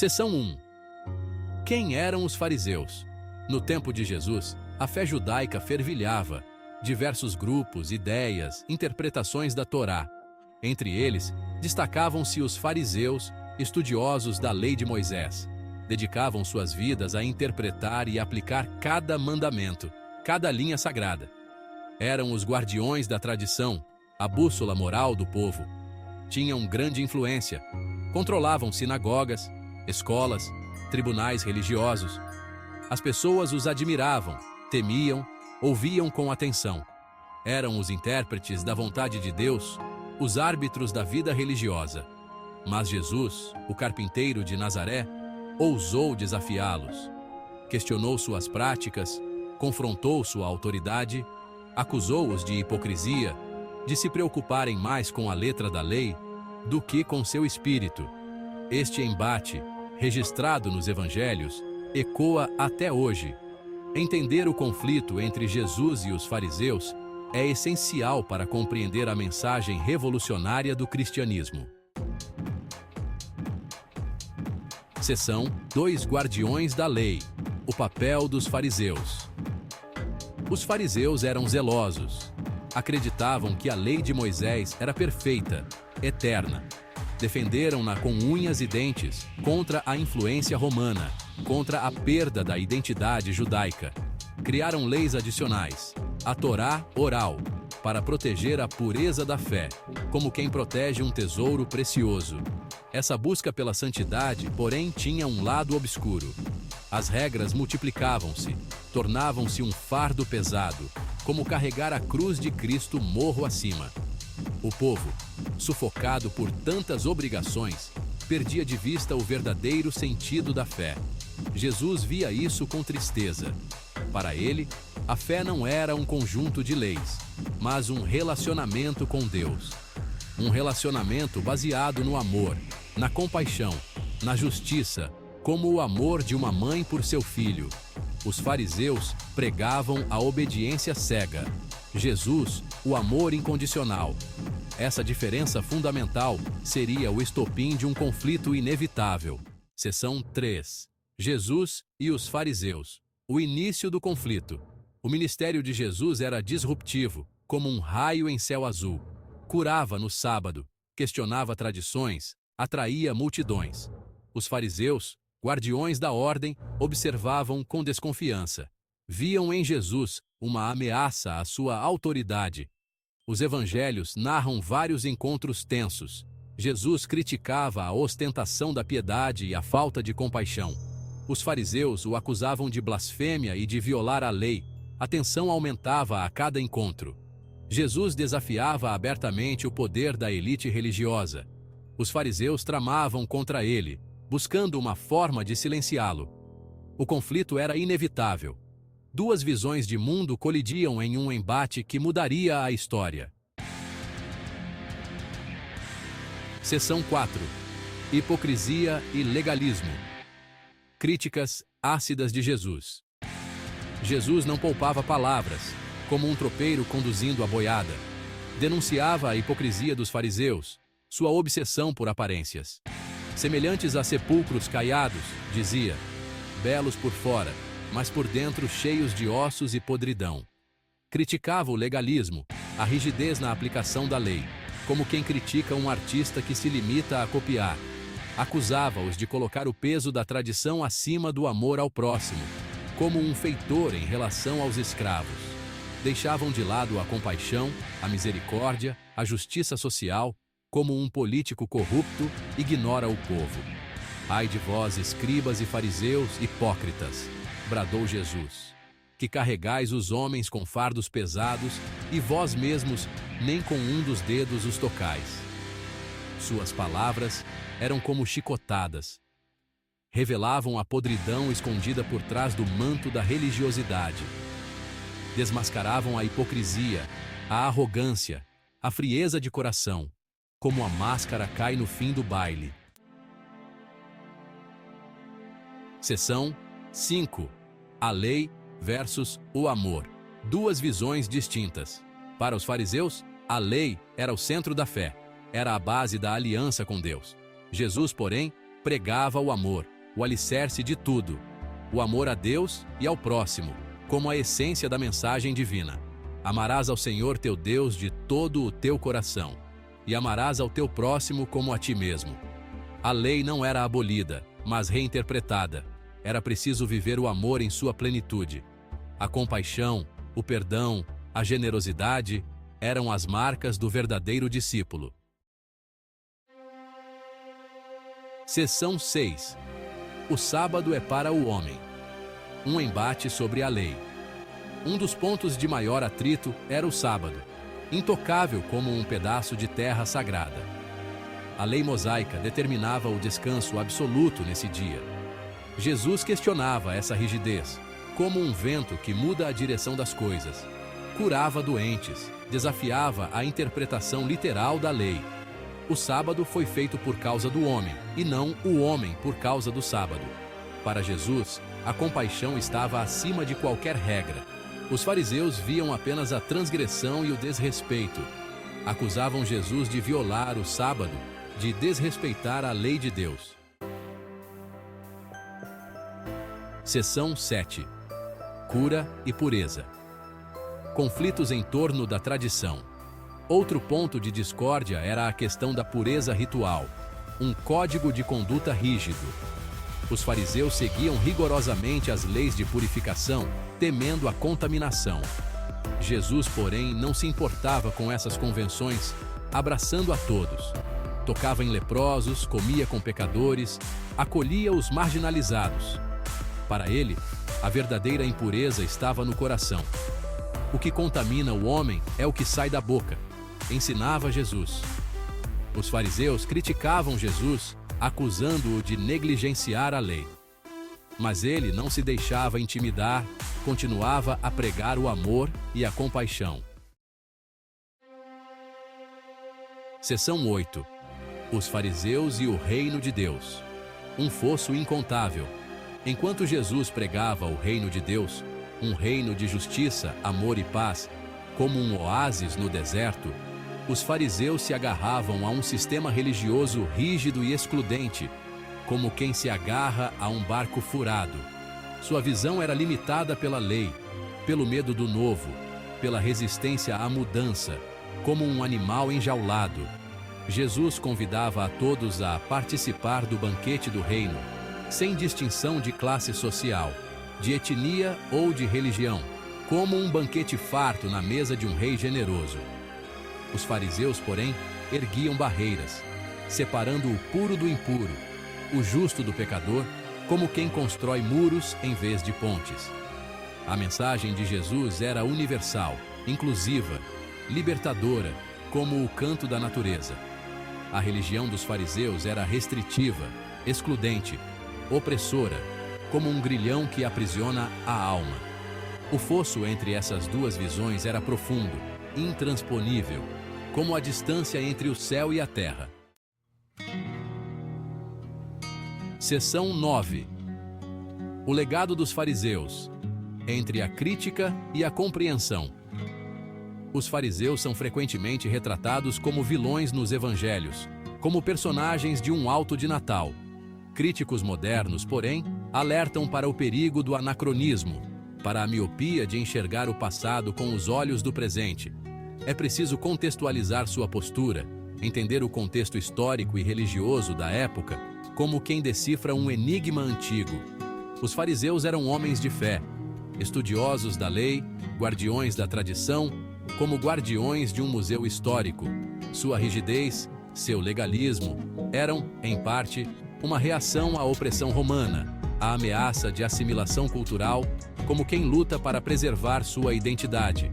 Seção 1. Quem eram os fariseus? No tempo de Jesus, a fé judaica fervilhava. Diversos grupos, ideias, interpretações da Torá. Entre eles, destacavam-se os fariseus, estudiosos da lei de Moisés. Dedicavam suas vidas a interpretar e aplicar cada mandamento, cada linha sagrada. Eram os guardiões da tradição, a bússola moral do povo. Tinham grande influência. Controlavam sinagogas, escolas, tribunais religiosos. As pessoas os admiravam, temiam, ouviam com atenção. Eram os intérpretes da vontade de Deus, os árbitros da vida religiosa. Mas Jesus, o carpinteiro de Nazaré, ousou desafiá-los. Questionou suas práticas, confrontou sua autoridade, acusou-os de hipocrisia, de se preocuparem mais com a letra da lei do que com seu espírito. Este embate, registrado nos evangelhos, ecoa até hoje. Entender o conflito entre Jesus e os fariseus é essencial para compreender a mensagem revolucionária do cristianismo. Seção 2. Guardiões da lei. O papel dos fariseus. Os fariseus eram zelosos. Acreditavam que a lei de Moisés era perfeita, eterna. Defenderam-na com unhas e dentes contra a influência romana, contra a perda da identidade judaica. Criaram leis adicionais, a Torá oral, para proteger a pureza da fé, como quem protege um tesouro precioso. Essa busca pela santidade, porém, tinha um lado obscuro. As regras multiplicavam-se, tornavam-se um fardo pesado, como carregar a cruz de Cristo morro acima. O povo, sufocado por tantas obrigações, perdia de vista o verdadeiro sentido da fé. Jesus via isso com tristeza. Para ele, a fé não era um conjunto de leis, mas um relacionamento com Deus. Um relacionamento baseado no amor, na compaixão, na justiça, como o amor de uma mãe por seu filho. Os fariseus pregavam a obediência cega. Jesus, o amor incondicional. Essa diferença fundamental seria o estopim de um conflito inevitável. Seção 3. Jesus e os fariseus. O início do conflito. O ministério de Jesus era disruptivo, como um raio em céu azul. Curava no sábado, questionava tradições, atraía multidões. Os fariseus, guardiões da ordem, observavam com desconfiança. Viam em Jesus uma ameaça à sua autoridade. Os evangelhos narram vários encontros tensos. Jesus criticava a ostentação da piedade e a falta de compaixão. Os fariseus o acusavam de blasfêmia e de violar a lei. A tensão aumentava a cada encontro. Jesus desafiava abertamente o poder da elite religiosa. Os fariseus tramavam contra ele, buscando uma forma de silenciá-lo. O conflito era inevitável. Duas visões de mundo colidiam em um embate que mudaria a história. Seção 4. Hipocrisia e legalismo. Críticas ácidas de Jesus. Jesus não poupava palavras, como um tropeiro conduzindo a boiada. Denunciava a hipocrisia dos fariseus, sua obsessão por aparências. Semelhantes a sepulcros caiados, dizia, belos por fora, mas por dentro cheios de ossos e podridão. Criticava o legalismo, a rigidez na aplicação da lei, como quem critica um artista que se limita a copiar. Acusava-os de colocar o peso da tradição acima do amor ao próximo, como um feitor em relação aos escravos. Deixavam de lado a compaixão, a misericórdia, a justiça social, como um político corrupto ignora o povo. Ai de vós, escribas e fariseus hipócritas, bradou Jesus, que carregais os homens com fardos pesados e vós mesmos nem com um dos dedos os tocais. Suas palavras eram como chicotadas. Revelavam a podridão escondida por trás do manto da religiosidade. Desmascaravam a hipocrisia, a arrogância, a frieza de coração, como a máscara cai no fim do baile. Seção 5. A lei versus o amor. Duas visões distintas. Para os fariseus, a lei era o centro da fé, era a base da aliança com Deus. Jesus, porém, pregava o amor, o alicerce de tudo, o amor a Deus e ao próximo, como a essência da mensagem divina. Amarás ao Senhor teu Deus de todo o teu coração, e amarás ao teu próximo como a ti mesmo. A lei não era abolida, mas reinterpretada. Era preciso viver o amor em sua plenitude. A compaixão, o perdão, a generosidade eram as marcas do verdadeiro discípulo. Seção 6. O sábado é para o homem. Um embate sobre a lei. Um dos pontos de maior atrito era o sábado, intocável como um pedaço de terra sagrada. A lei mosaica determinava o descanso absoluto nesse dia. Jesus questionava essa rigidez, como um vento que muda a direção das coisas. Curava doentes, desafiava a interpretação literal da lei. O sábado foi feito por causa do homem, e não o homem por causa do sábado. Para Jesus, a compaixão estava acima de qualquer regra. Os fariseus viam apenas a transgressão e o desrespeito. Acusavam Jesus de violar o sábado, de desrespeitar a lei de Deus. Seção 7. Cura e pureza. Conflitos em torno da tradição. Outro ponto de discórdia era a questão da pureza ritual, um código de conduta rígido. Os fariseus seguiam rigorosamente as leis de purificação, temendo a contaminação. Jesus, porém, não se importava com essas convenções, abraçando a todos. Tocava em leprosos, comia com pecadores, acolhia os marginalizados. Para ele, a verdadeira impureza estava no coração. O que contamina o homem é o que sai da boca, ensinava Jesus. Os fariseus criticavam Jesus, acusando-o de negligenciar a lei. Mas ele não se deixava intimidar, continuava a pregar o amor e a compaixão. Seção 8. Os fariseus e o reino de Deus. Um fosso incontável. Enquanto Jesus pregava o reino de Deus, um reino de justiça, amor e paz, como um oásis no deserto, os fariseus se agarravam a um sistema religioso rígido e excludente, como quem se agarra a um barco furado. Sua visão era limitada pela lei, pelo medo do novo, pela resistência à mudança, como um animal enjaulado. Jesus convidava a todos a participar do banquete do reino, sem distinção de classe social, de etnia ou de religião, como um banquete farto na mesa de um rei generoso. Os fariseus, porém, erguiam barreiras, separando o puro do impuro, o justo do pecador, como quem constrói muros em vez de pontes. A mensagem de Jesus era universal, inclusiva, libertadora, como o canto da natureza. A religião dos fariseus era restritiva, excludente, opressora, como um grilhão que aprisiona a alma. O fosso entre essas duas visões era profundo, intransponível, como a distância entre o céu e a terra. Seção 9. O legado dos fariseus, entre a crítica e a compreensão. Os fariseus são frequentemente retratados como vilões nos evangelhos, como personagens de um alto de Natal. Críticos modernos, porém, alertam para o perigo do anacronismo, para a miopia de enxergar o passado com os olhos do presente. É preciso contextualizar sua postura, entender o contexto histórico e religioso da época, como quem decifra um enigma antigo. Os fariseus eram homens de fé, estudiosos da lei, guardiões da tradição, como guardiões de um museu histórico. Sua rigidez, seu legalismo, eram, em parte, uma reação à opressão romana, à ameaça de assimilação cultural, como quem luta para preservar sua identidade.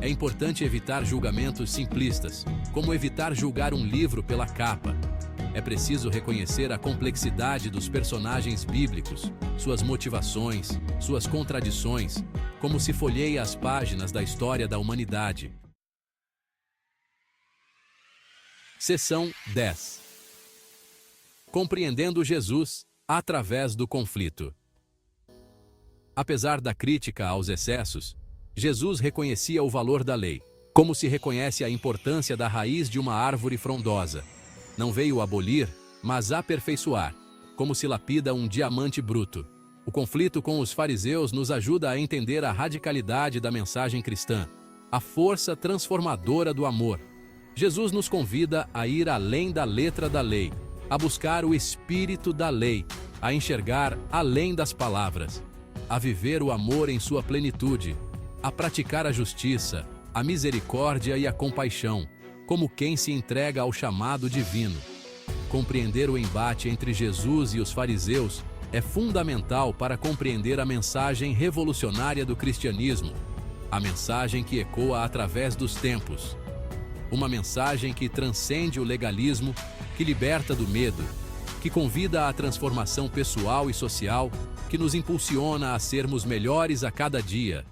É importante evitar julgamentos simplistas, como evitar julgar um livro pela capa. É preciso reconhecer a complexidade dos personagens bíblicos, suas motivações, suas contradições, como se folheia as páginas da história da humanidade. Seção 10. Compreendendo Jesus através do conflito. Apesar da crítica aos excessos, Jesus reconhecia o valor da lei, como se reconhece a importância da raiz de uma árvore frondosa. Não veio abolir, mas aperfeiçoar. como se lapida um diamante bruto. O conflito com os fariseus nos ajuda a entender a radicalidade da mensagem cristã, a força transformadora do amor. Jesus nos convida a ir além da letra da lei, a buscar o espírito da lei, a enxergar além das palavras, a viver o amor em sua plenitude, a praticar a justiça, a misericórdia e a compaixão, como quem se entrega ao chamado divino. Compreender o embate entre Jesus e os fariseus é fundamental para compreender a mensagem revolucionária do cristianismo, a mensagem que ecoa através dos tempos. Uma mensagem que transcende o legalismo, que liberta do medo, que convida à transformação pessoal e social, que nos impulsiona a sermos melhores a cada dia.